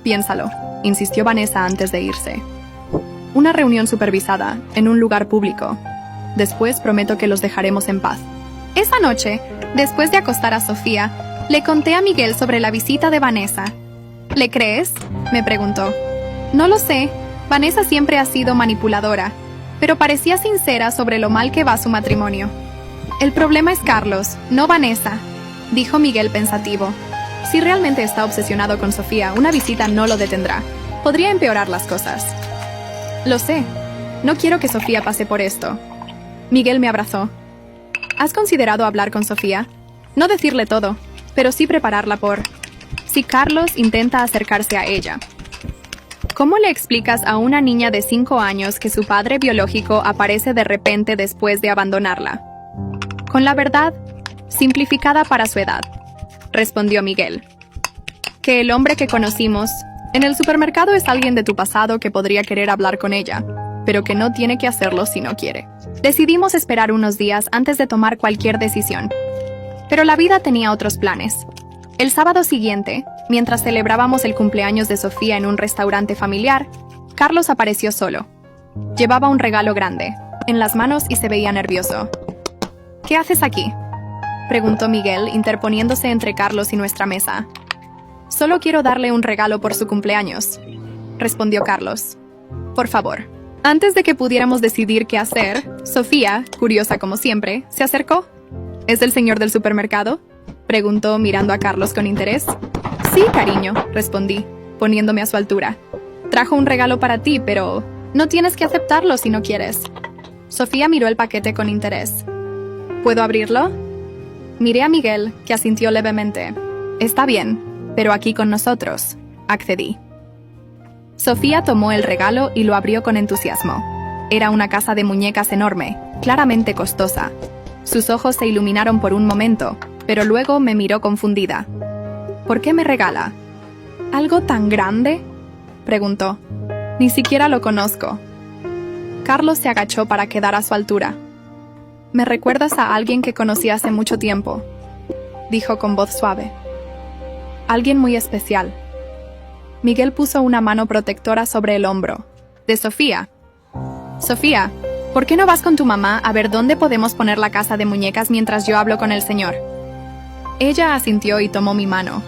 Piénsalo, insistió Vanessa antes de irse. Una reunión supervisada, en un lugar público. Después prometo que los dejaremos en paz. Esa noche, después de acostar a Sofía, le conté a Miguel sobre la visita de Vanessa. ¿Le crees?, me preguntó. No lo sé. Vanessa siempre ha sido manipuladora, pero parecía sincera sobre lo mal que va su matrimonio. El problema es Carlos, no Vanessa, dijo Miguel pensativo. Si realmente está obsesionado con Sofía, una visita no lo detendrá. Podría empeorar las cosas. Lo sé. No quiero que Sofía pase por esto. Miguel me abrazó. ¿Has considerado hablar con Sofía? No decirle todo, pero sí prepararla por si Carlos intenta acercarse a ella. ¿Cómo le explicas a una niña de 5 años que su padre biológico aparece de repente después de abandonarla? Con la verdad, simplificada para su edad, respondió Miguel. Que el hombre que conocimos en el supermercado es alguien de tu pasado que podría querer hablar con ella, pero que no tiene que hacerlo si no quiere. Decidimos esperar unos días antes de tomar cualquier decisión. Pero la vida tenía otros planes. El sábado siguiente, mientras celebrábamos el cumpleaños de Sofía en un restaurante familiar, Carlos apareció solo. Llevaba un regalo grande en las manos y se veía nervioso. ¿Qué haces aquí?, preguntó Miguel, interponiéndose entre Carlos y nuestra mesa. Solo quiero darle un regalo por su cumpleaños, respondió Carlos. Por favor. Antes de que pudiéramos decidir qué hacer, Sofía, curiosa como siempre, se acercó. ¿Es el señor del supermercado?, preguntó mirando a Carlos con interés. Sí, cariño, respondí, poniéndome a su altura. Trajo un regalo para ti, pero no tienes que aceptarlo si no quieres. Sofía miró el paquete con interés. ¿Puedo abrirlo? Miré a Miguel, que asintió levemente. Está bien, pero aquí con nosotros, accedí. Sofía tomó el regalo y lo abrió con entusiasmo. Era una casa de muñecas enorme, claramente costosa. Sus ojos se iluminaron por un momento, pero luego me miró confundida. ¿Por qué me regala? ¿Algo tan grande?, preguntó. Ni siquiera lo conozco. Carlos se agachó para quedar a su altura. Me recuerdas a alguien que conocí hace mucho tiempo, dijo con voz suave. Alguien muy especial. Miguel puso una mano protectora sobre el hombro de Sofía. Sofía, ¿por qué no vas con tu mamá a ver dónde podemos poner la casa de muñecas mientras yo hablo con el señor? Ella asintió y tomó mi mano.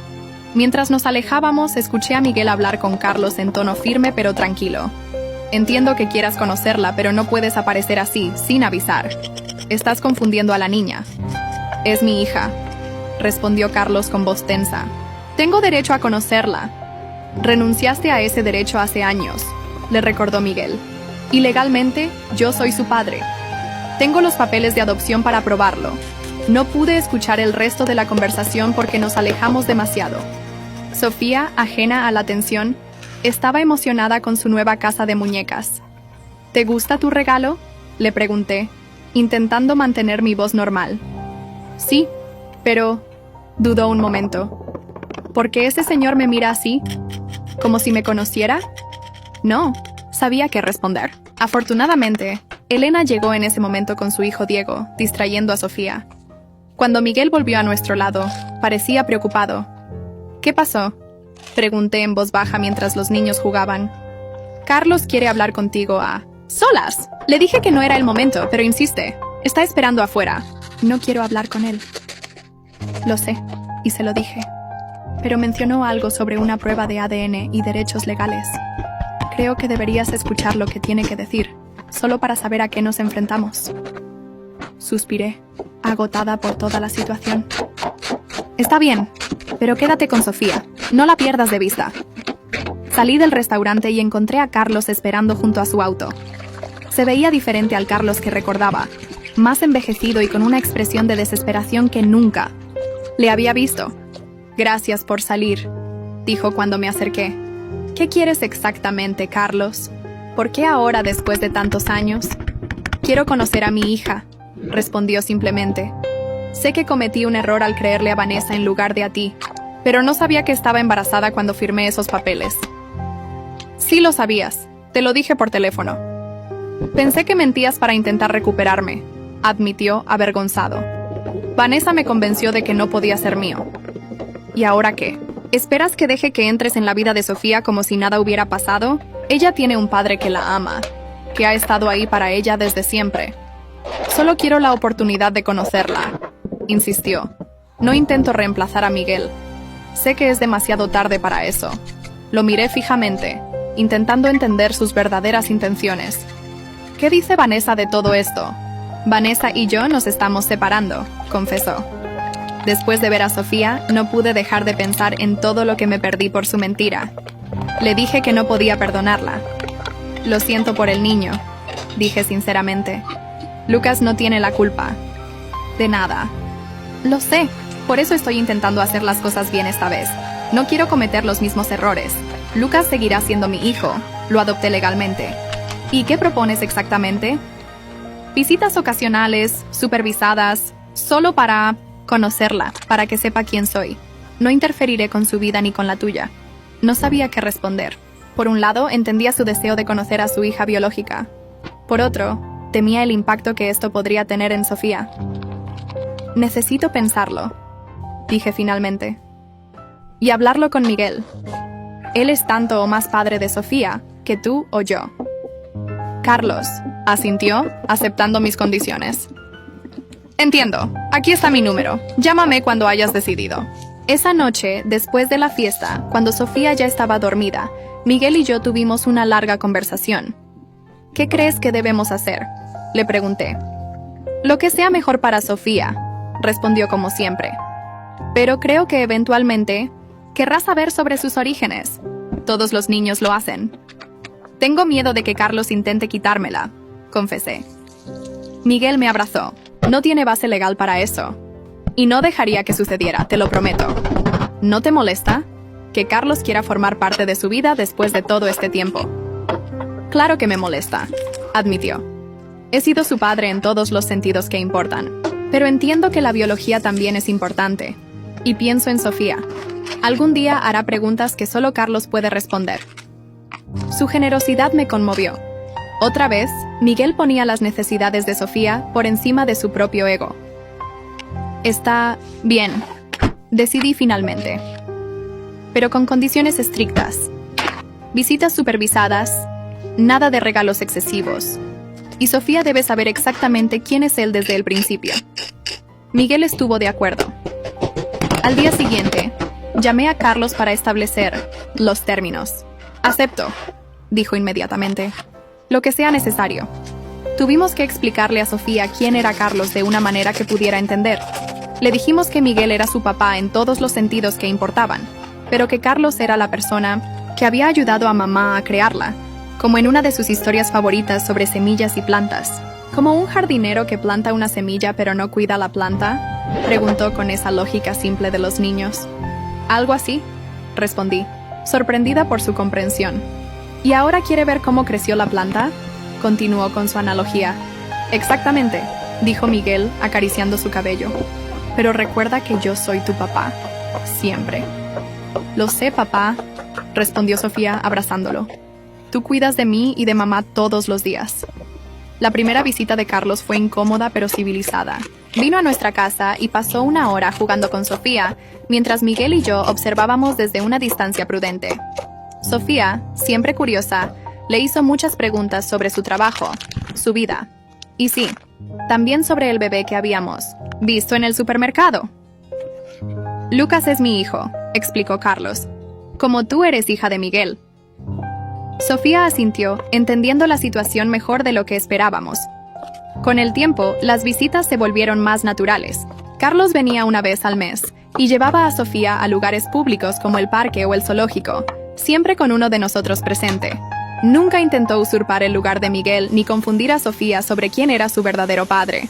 Mientras nos alejábamos, escuché a Miguel hablar con Carlos en tono firme pero tranquilo. Entiendo que quieras conocerla, pero no puedes aparecer así, sin avisar. Estás confundiendo a la niña. Es mi hija, respondió Carlos con voz tensa. Tengo derecho a conocerla. Renunciaste a ese derecho hace años, le recordó Miguel. Y legalmente, yo soy su padre. Tengo los papeles de adopción para probarlo. No pude escuchar el resto de la conversación porque nos alejamos demasiado. Sofía, ajena a la tensión, estaba emocionada con su nueva casa de muñecas. ¿Te gusta tu regalo?, le pregunté, intentando mantener mi voz normal. Sí, pero... dudó un momento. ¿Por qué ese señor me mira así? ¿Como si me conociera? No, sabía qué responder. Afortunadamente, Elena llegó en ese momento con su hijo Diego, distrayendo a Sofía. Cuando Miguel volvió a nuestro lado, parecía preocupado. ¿Qué pasó?, pregunté en voz baja mientras los niños jugaban. Carlos quiere hablar contigo a... ¡Solas! Le dije que no era el momento, pero insiste. Está esperando afuera. No quiero hablar con él. Lo sé, y se lo dije. Pero mencionó algo sobre una prueba de ADN y derechos legales. Creo que deberías escuchar lo que tiene que decir, solo para saber a qué nos enfrentamos. Suspiré, agotada por toda la situación. Está bien, pero quédate con Sofía. No la pierdas de vista. Salí del restaurante y encontré a Carlos esperando junto a su auto. Se veía diferente al Carlos que recordaba, más envejecido y con una expresión de desesperación que nunca le había visto. Gracias por salir, dijo cuando me acerqué. ¿Qué quieres exactamente, Carlos? ¿Por qué ahora después de tantos años? Quiero conocer a mi hija, respondió simplemente. Sé que cometí un error al creerle a Vanessa en lugar de a ti, pero no sabía que estaba embarazada cuando firmé esos papeles. Sí lo sabías, te lo dije por teléfono. Pensé que mentías para intentar recuperarme, admitió avergonzado. Vanessa me convenció de que no podía ser mío. ¿Y ahora qué? ¿Esperas que deje que entres en la vida de Sofía como si nada hubiera pasado? Ella tiene un padre que la ama, que ha estado ahí para ella desde siempre. Solo quiero la oportunidad de conocerla, insistió. No intento reemplazar a Miguel. Sé que es demasiado tarde para eso. Lo miré fijamente, intentando entender sus verdaderas intenciones. ¿Qué dice Vanessa de todo esto? Vanessa y yo nos estamos separando, confesó. Después de ver a Sofía, no pude dejar de pensar en todo lo que me perdí por su mentira. Le dije que no podía perdonarla. Lo siento por el niño, dije sinceramente. Lucas no tiene la culpa. De nada. Lo sé, por eso estoy intentando hacer las cosas bien esta vez. No quiero cometer los mismos errores. Lucas seguirá siendo mi hijo. Lo adopté legalmente. ¿Y qué propones exactamente? Visitas ocasionales, supervisadas, solo para conocerla, para que sepa quién soy. No interferiré con su vida ni con la tuya. No sabía qué responder. Por un lado, entendía su deseo de conocer a su hija biológica. Por otro, temía el impacto que esto podría tener en Sofía. Necesito pensarlo, dije finalmente. y hablarlo con Miguel. Él es tanto o más padre de Sofía que tú o yo. Carlos asintió, aceptando mis condiciones. Entiendo. Aquí está mi número. Llámame cuando hayas decidido. Esa noche, después de la fiesta, cuando Sofía ya estaba dormida, Miguel y yo tuvimos una larga conversación. ¿Qué crees que debemos hacer?, le pregunté. Lo que sea mejor para Sofía, respondió como siempre. Pero creo que eventualmente querrá saber sobre sus orígenes. Todos los niños lo hacen. Tengo miedo de que Carlos intente quitármela, confesé. Miguel me abrazó. No tiene base legal para eso. Y no dejaría que sucediera, te lo prometo. ¿No te molesta que Carlos quiera formar parte de su vida después de todo este tiempo? Claro que me molesta, admitió. He sido su padre en todos los sentidos que importan, pero entiendo que la biología también es importante. Y pienso en Sofía. Algún día hará preguntas que solo Carlos puede responder. Su generosidad me conmovió. Otra vez, Miguel ponía las necesidades de Sofía por encima de su propio ego. Está bien, decidí finalmente. Pero con condiciones estrictas. Visitas supervisadas, nada de regalos excesivos. Y Sofía debe saber exactamente quién es él desde el principio. Miguel estuvo de acuerdo. Al día siguiente, llamé a Carlos para establecer los términos. Acepto, dijo inmediatamente. Lo que sea necesario. Tuvimos que explicarle a Sofía quién era Carlos de una manera que pudiera entender. Le dijimos que Miguel era su papá en todos los sentidos que importaban, pero que Carlos era la persona que había ayudado a mamá a crearla, como en una de sus historias favoritas sobre semillas y plantas. ¿Como un jardinero que planta una semilla pero no cuida la planta?, preguntó con esa lógica simple de los niños. Algo así, respondí, sorprendida por su comprensión. ¿Y ahora quiere ver cómo creció la planta?, continuó con su analogía. Exactamente, dijo Miguel, acariciando su cabello. Pero recuerda que yo soy tu papá, siempre. Lo sé, papá, respondió Sofía, abrazándolo. Tú cuidas de mí y de mamá todos los días. La primera visita de Carlos fue incómoda pero civilizada. Vino a nuestra casa y pasó una hora jugando con Sofía, mientras Miguel y yo observábamos desde una distancia prudente. Sofía, siempre curiosa, le hizo muchas preguntas sobre su trabajo, su vida. Y sí, también sobre el bebé que habíamos visto en el supermercado. Lucas es mi hijo, explicó Carlos. Como tú eres hija de Miguel. Sofía asintió, entendiendo la situación mejor de lo que esperábamos. Con el tiempo, las visitas se volvieron más naturales. Carlos venía una vez al mes y llevaba a Sofía a lugares públicos como el parque o el zoológico, siempre con uno de nosotros presente. Nunca intentó usurpar el lugar de Miguel ni confundir a Sofía sobre quién era su verdadero padre.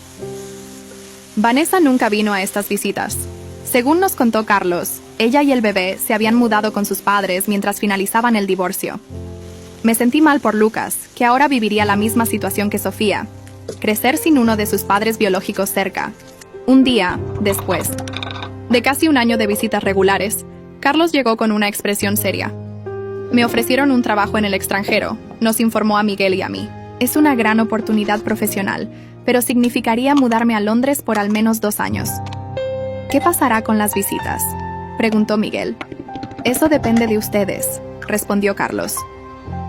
Vanessa nunca vino a estas visitas. Según nos contó Carlos, ella y el bebé se habían mudado con sus padres mientras finalizaban el divorcio. Me sentí mal por Lucas, que ahora viviría la misma situación que Sofía, crecer sin uno de sus padres biológicos cerca. Un día, después de casi un año de visitas regulares, Carlos llegó con una expresión seria. Me ofrecieron un trabajo en el extranjero, nos informó a Miguel y a mí. Es una gran oportunidad profesional, pero significaría mudarme a Londres por al menos 2 años. ¿Qué pasará con las visitas?, preguntó Miguel. Eso depende de ustedes, respondió Carlos.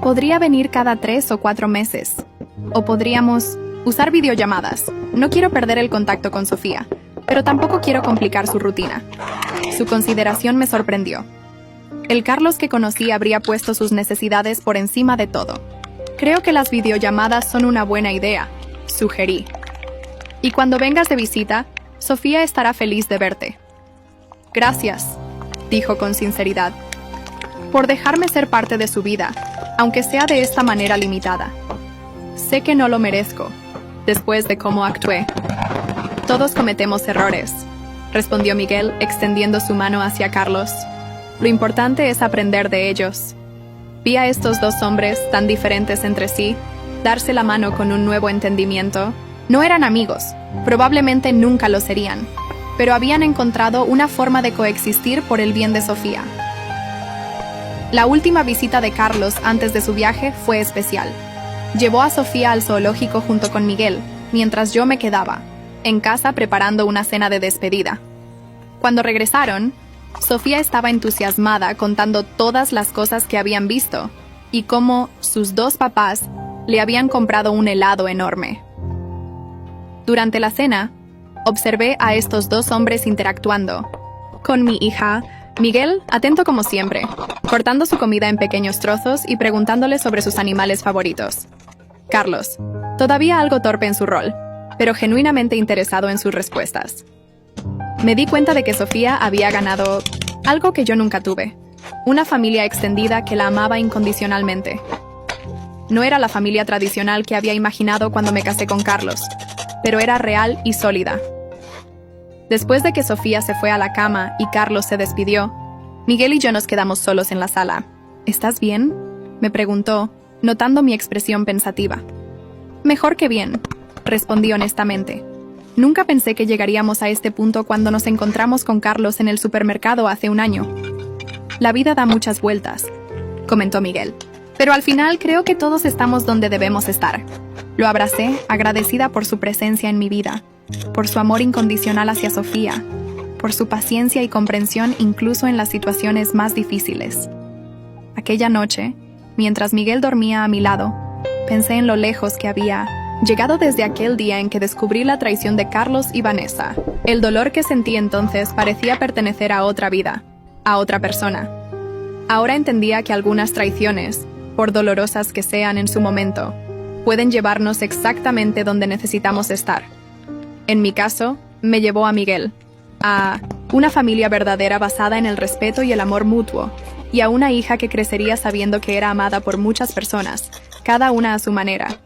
Podría venir cada 3 o 4 meses. O podríamos usar videollamadas. No quiero perder el contacto con Sofía, pero tampoco quiero complicar su rutina. Su consideración me sorprendió. El Carlos que conocí habría puesto sus necesidades por encima de todo. Creo que las videollamadas son una buena idea, sugerí. Y cuando vengas de visita, Sofía estará feliz de verte. Gracias, dijo con sinceridad, por dejarme ser parte de su vida, aunque sea de esta manera limitada. Sé que no lo merezco, después de cómo actué. Todos cometemos errores, respondió Miguel, extendiendo su mano hacia Carlos. Lo importante es aprender de ellos. Vi a estos 2 hombres tan diferentes entre sí, darse la mano con un nuevo entendimiento. No eran amigos, probablemente nunca lo serían, pero habían encontrado una forma de coexistir por el bien de Sofía. La última visita de Carlos antes de su viaje fue especial. Llevó a Sofía al zoológico junto con Miguel, mientras yo me quedaba en casa preparando una cena de despedida. Cuando regresaron, Sofía estaba entusiasmada contando todas las cosas que habían visto y cómo sus dos papás le habían comprado un helado enorme. Durante la cena, observé a estos dos hombres interactuando. Con mi hija, Miguel, atento como siempre, cortando su comida en pequeños trozos y preguntándole sobre sus animales favoritos. Carlos, todavía algo torpe en su rol, pero genuinamente interesado en sus respuestas. Me di cuenta de que Sofía había ganado algo que yo nunca tuve: una familia extendida que la amaba incondicionalmente. No era la familia tradicional que había imaginado cuando me casé con Carlos, pero era real y sólida. Después de que Sofía se fue a la cama y Carlos se despidió, Miguel y yo nos quedamos solos en la sala. ¿Estás bien?, me preguntó, notando mi expresión pensativa. Mejor que bien, respondí honestamente. Nunca pensé que llegaríamos a este punto cuando nos encontramos con Carlos en el supermercado hace un año. La vida da muchas vueltas, comentó Miguel, pero al final creo que todos estamos donde debemos estar. Lo abracé, agradecida por su presencia en mi vida, por su amor incondicional hacia Sofía, por su paciencia y comprensión incluso en las situaciones más difíciles. Aquella noche, mientras Miguel dormía a mi lado, pensé en lo lejos que había llegado desde aquel día en que descubrí la traición de Carlos y Vanessa. El dolor que sentí entonces parecía pertenecer a otra vida, a otra persona. Ahora entendía que algunas traiciones, por dolorosas que sean en su momento, pueden llevarnos exactamente donde necesitamos estar. En mi caso, me llevó a Miguel, a una familia verdadera basada en el respeto y el amor mutuo, y a una hija que crecería sabiendo que era amada por muchas personas, cada una a su manera.